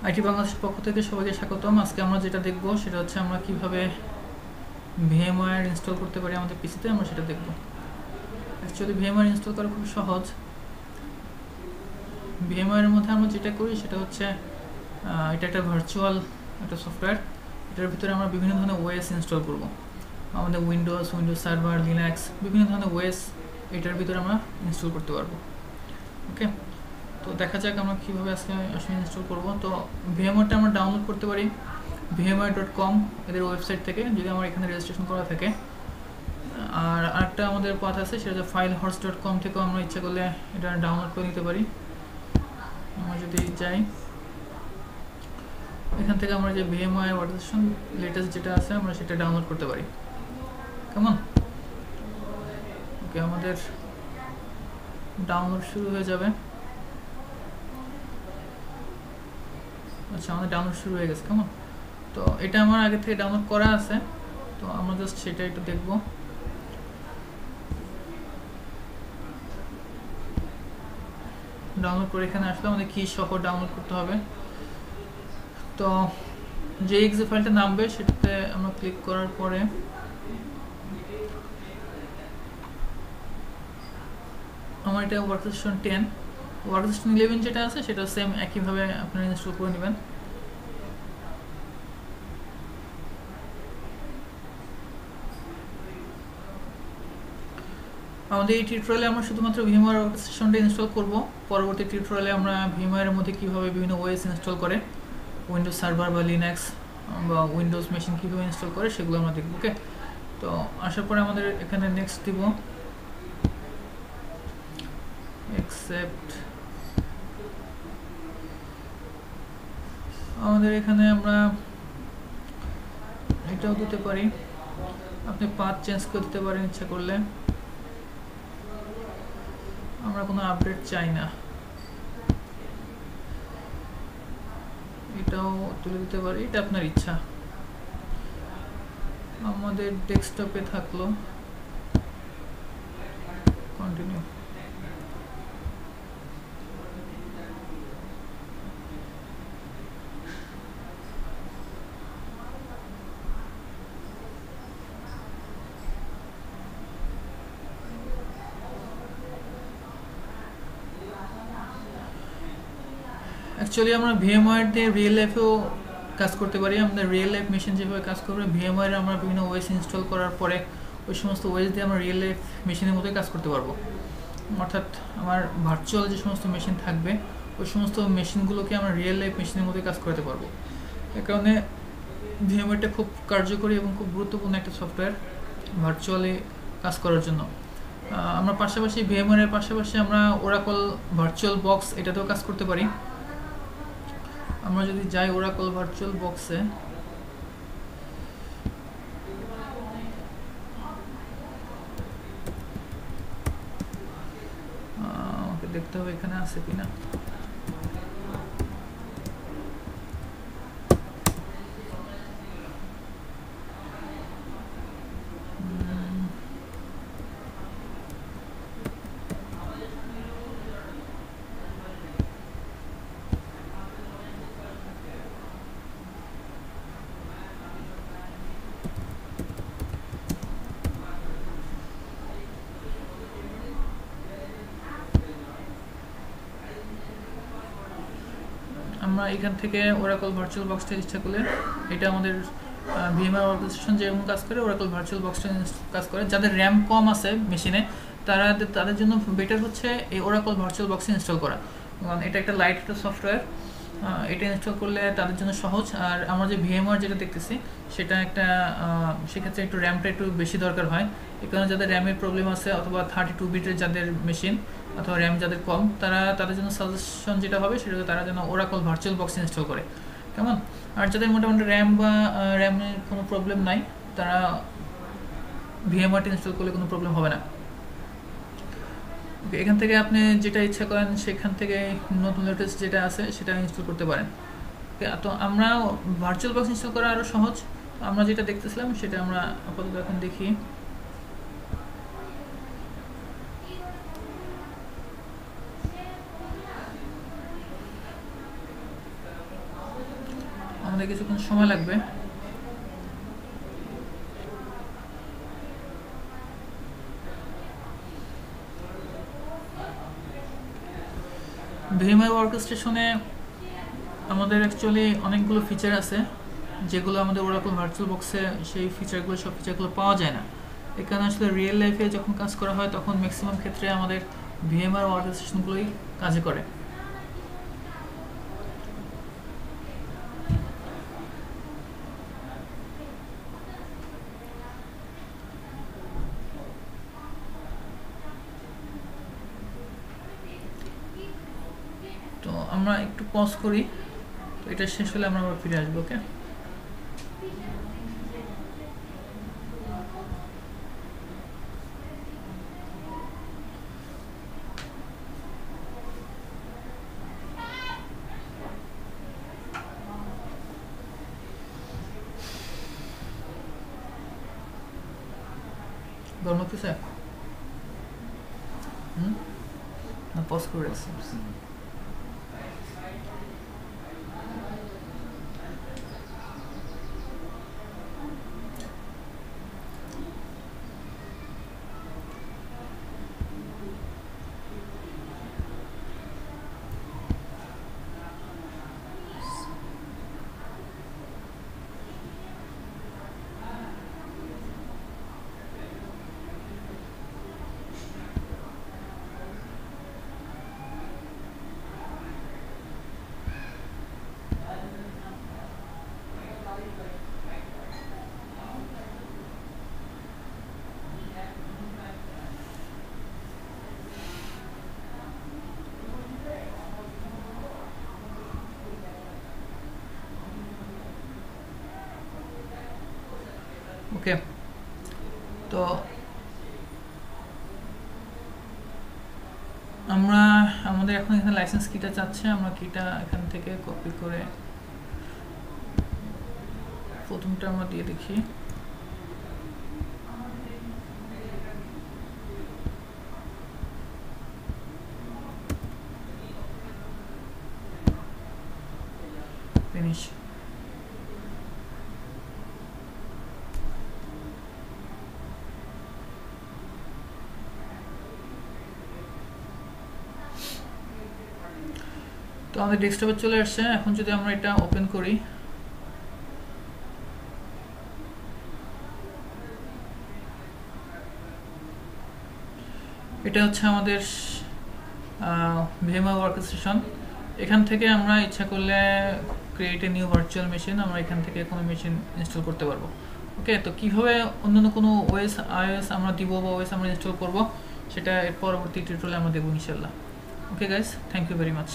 IT বাংলাদেশের পক্ষ থেকে সবাইকে স্বাগতম। আজকে আমরা যেটা দেখব সেটা হচ্ছে আমরা কিভাবে ভিএমওয়্যার ইনস্টল করতে পারি আমাদের পিসিতে, আমরা সেটা দেখব। অ্যাকচুয়ালি ভিএমওয়্যার ইনস্টল করা খুব সহজ। ভিএমওয়্যারের মধ্যে আমরা যেটা করি সেটা হচ্ছে এটা একটা ভার্চুয়াল একটা সফটওয়্যার। এটার ভিতরে আমরা বিভিন্ন ধরনের ওএস ইনস্টল করব। আমাদের উইন্ডোজ সার্ভার, লিনাক্স, বিভিন্ন ধরনের ওএস এটার ভিতরে আমরা ইনস্টল করতে পারবো। ওকে, তো দেখা যাক আমরা কীভাবে আজকে আসলে ইনস্টল করব। তো ভিএমওয়্যারটা আমরা ডাউনলোড করতে পারি vmware.com এদের ওয়েবসাইট থেকে, যদি আমার এখানে রেজিস্ট্রেশন করা থাকে। আর আরেকটা আমাদের পাথ আছে, সেটা হচ্ছে filehorse.com থেকেও আমরা ইচ্ছা করলে এটা ডাউনলোড করে নিতে পারি। আমরা যদি যাই এখান থেকে আমরা যে ভিএমওয়্যার ওয়ার্কস্টেশন লেটেস্ট যেটা আছে আমরা সেটা ডাউনলোড করতে পারি। কেমন? ওকে, আমাদের ডাউনলোড শুরু হয়ে যাবে। আচ্ছা, আমাদের ডাউনলোড শুরু হয়ে গেছে। কেমন? তো এটা আমার আগে থেকে ডাউনলোড করা আছে, তো আমরা জাস্ট সেটা একটু দেখব। ডাউনলোড করে এখানে আসলে আমাদের কি সহ ডাউনলোড করতে হবে। তো যে এক্সে ফাইলটা নামবে সেটাতে আমরা ক্লিক করার পরে আমার এটা ওয়ার্কস্টেশন 10, ওয়ার্কস্টেশন 11 যেটা আছে সেটা সেম একইভাবে আপনারা ইনস্টল করে নেবেন। আমাদের এই টিউটোরিয়ালে আমরা শুধুমাত্র ভিএমওয়্যার ওয়ার্কস্টেশনটা ইনস্টল করব। পরবর্তী টিউটোরিয়ালে আমরা ভিএমওয়্যারের মধ্যে কীভাবে বিভিন্ন ওএস ইনস্টল করে, উইন্ডোজ সার্ভার বা লিনাক্স বা উইন্ডোজ মেশিন কীভাবে ইনস্টল করে সেগুলো আমরা দেখব। ওকে, তো আসার পরে আমাদের এখানে নেক্সট দিব, অ্যাকসেপ্ট। আমাদের এখানে আমরা এটাও দিতে পারি, আপনি পাথ চেঞ্জ করে দিতে পারেন ইচ্ছা করলে। আমরা কোনো আপডেট চাই না, এটাও তুলে দিতে পারি, এটা আপনার ইচ্ছা। আমাদের ডেস্কটপে থাকলো, কন্টিনিউ। অ্যাকচুয়ালি আমরা ভিএমওয়্যার দিয়ে রিয়েল লাইফেও কাজ করতে পারি। আমাদের রিয়েল লাইফ মেশিন যেভাবে কাজ করবে, ভিএমওয়্যারে আমরা বিভিন্ন ওএস ইনস্টল করার পরে ওই সমস্ত ওএস দিয়ে আমরা রিয়েল লাইফ মেশিনের মতোই কাজ করতে পারবো। অর্থাৎ আমার ভার্চুয়াল যে সমস্ত মেশিন থাকবে ওই সমস্ত মেশিনগুলোকে আমরা রিয়েল লাইফ মেশিনের মতোই কাজ করতে পারবো। এ কারণে ভিএমওয়্যারটা খুব কার্যকরী এবং খুব গুরুত্বপূর্ণ একটা সফটওয়্যার ভার্চুয়ালি কাজ করার জন্য। আমরা পাশাপাশি ভিএমওয়্যারের পাশাপাশি আমরা ওরাকল ভার্চুয়াল বক্স এটাতেও কাজ করতে পারি। আমরা যদি যাই ওরাকল ভার্চুয়াল বক্সে, আমাকে দেখতে হবে এখানে আছে কিনা। আমরা এখান থেকে ওরাকল ভার্চুয়াল বক্সটা ইচ্ছা করলে, এটা আমাদের ভিএমওয়্যার ওয়ার্কস্টেশন যেরকম কাজ করে ওরাকল ভার্চুয়াল বক্সটা কাজ করে। যাদের র্যাম কম আছে মেশিনে তাদের জন্য বেটার হচ্ছে এই ওরাকল ভার্চুয়াল বক্স ইনস্টল করা, কারণ এটা একটা লাইট একটা সফটওয়্যার। এটা ইনস্টল করলে তাদের জন্য সহজ। আর আমরা যে ভিএমওয়্যার যেটা দেখতেছি সেটা একটা সেক্ষেত্রে একটু র্যামটা একটু বেশি দরকার হয়। এই কারণে যাদের র্যামের প্রবলেম আছে অথবা 32 বিটের যাদের মেশিন অথবা র্যাম যাদের কম, তাদের জন্য সাজেশন যেটা হবে সেটা তারা যেন ওরাকল ভার্চুয়াল বক্স ইনস্টল করে। কেমন? আর যাদের মোটামুটি র্যাম বা র্যামের কোনো প্রবলেম নাই, তারা ভিএমওয়্যারটা ইনস্টল করলে কোনো প্রবলেম হবে না। ওকে, এখান থেকে আপনি যেটা ইচ্ছা করেন সেখান থেকে নতুন লেটেস্ট যেটা আছে সেটা ইনস্টল করতে পারেন। ওকে, তো আমরা ভার্চুয়াল বক্স ইনস্টল করা আরও সহজ। আমরা যেটা দেখতেছিলাম সেটা আমরা আপাতত এখন দেখি। আমাদের কিছুক্ষণ সময় লাগবে। ভিএমআই ওয়ার্কস্টেশনে আমাদের অ্যাকচুয়ালি অনেকগুলো ফিচার আছে যেগুলো আমাদের ওরাকল ভার্চুয়াল বক্সে সেই সব ফিচারগুলো পাওয়া যায় না। এখানে আসলে রিয়েল লাইফে যখন কাজ করা হয় তখন ম্যাক্সিমাম ক্ষেত্রে আমাদের ভিএমআই ওয়ার্কস্টেশনগুলোই কাজে করে। তো আমরা একটু পজ করি, তো এটা শেষ হলে আমরা আবার ফিরে আসবো। ওকে, গরম লাগতেছে না? পজ করে রাখছি। ওকে, তো আমরা আমাদের এখন এখানে লাইসেন্স কিটা চাচ্ছে, আমরা কিটা এখান থেকে কপি করে প্রথমটা আমরা দিয়ে দেখি। ফিনিশ। তো আমাদের ডেস্কটপে চলে আসছে। এখন যদি আমরা এটা ওপেন করি, এটা হচ্ছে আমাদের ভিএমআই ওয়ার্কস্টেশন। এখান থেকে আমরা ইচ্ছা করলে create a new virtual machine, আমরা এখান থেকে কোনো মেশিন ইনস্টল করতে পারবো। ওকে, তো কীভাবে অন্যান্য কোনো ওএস আইওএস আমরা দিব বা ওএস আমরা ইনস্টল করব সেটা এর পরবর্তী টিউটোরিয়ালে আমরা দেবো ইনশাল্লাহ। Okay guys, thank you very much.